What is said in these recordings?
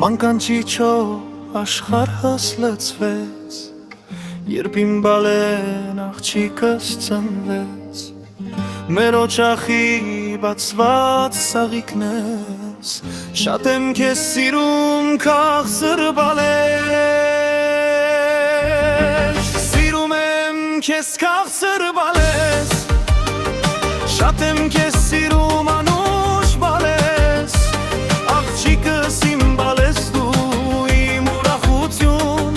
Մանկանչիչով աշխարհս լցվեց, երբ իմ բալեն աղջիկս ծնվեց, մեր օջախի բացված սաղիկնես, շատ եմ քեզ սիրում քաղցր բալես, սիրում եմ քեզ քաղցր բալես, շատ եմ քեզ սիրում անուշ բալես, աղջիկս իմ բալես դու իմ ուրախություն,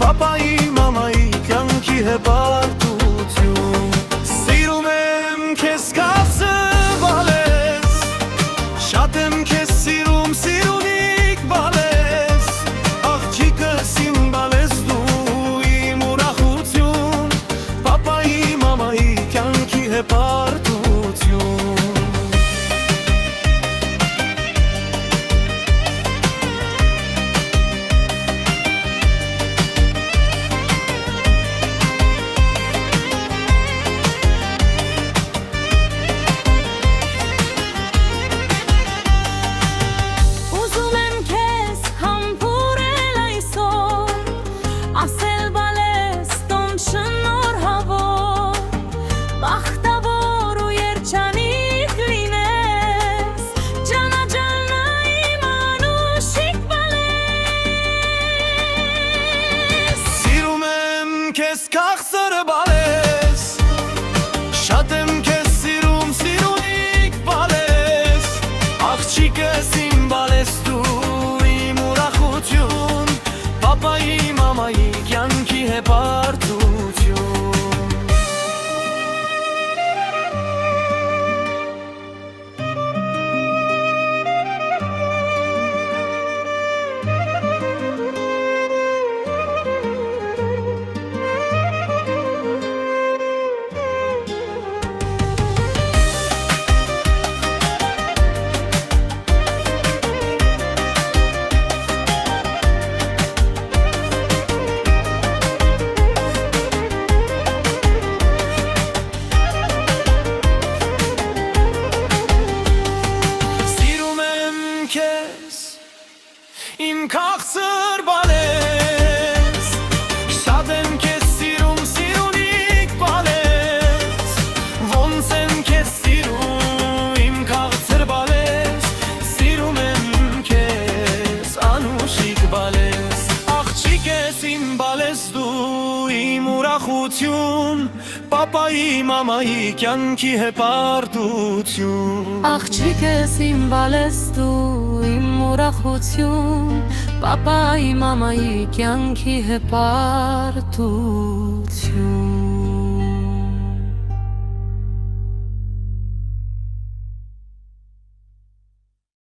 պապայի մամայի կյանքի հպարտություն, սիրում եմ քեզ քաղցր բալես, շատ եմ քեզ սիրում սիրունիկ բալես, աղջիկս իմ բալես դու իմ ուրախություն, պապայի մամայի կյանքի հպարտություն. Քեզ քաղցր բալես, շատ եմ քեզ սիրում սիրունիկ բալես, աղջիկս իմ բալես դու իմ ուրախություն, պապայի մամայի կյանքի հպարտություն. Իմ քաղցր բալես, շատ եմ քեզ սիրում սիրունիկ բալես, ոնց եմ քեզ սիրում իմ քաղցր բալես, սիրում եմ քեզ անուշիկ բալես, աղջիկ ես իմ բալես դու իմ ուրախություն, պապայի մամայի կյանքի հպարտություն. Աղջիկ ես իմ բալես դու իմ ուրախություն, պապայի մամայի կյանքի հպարտություն.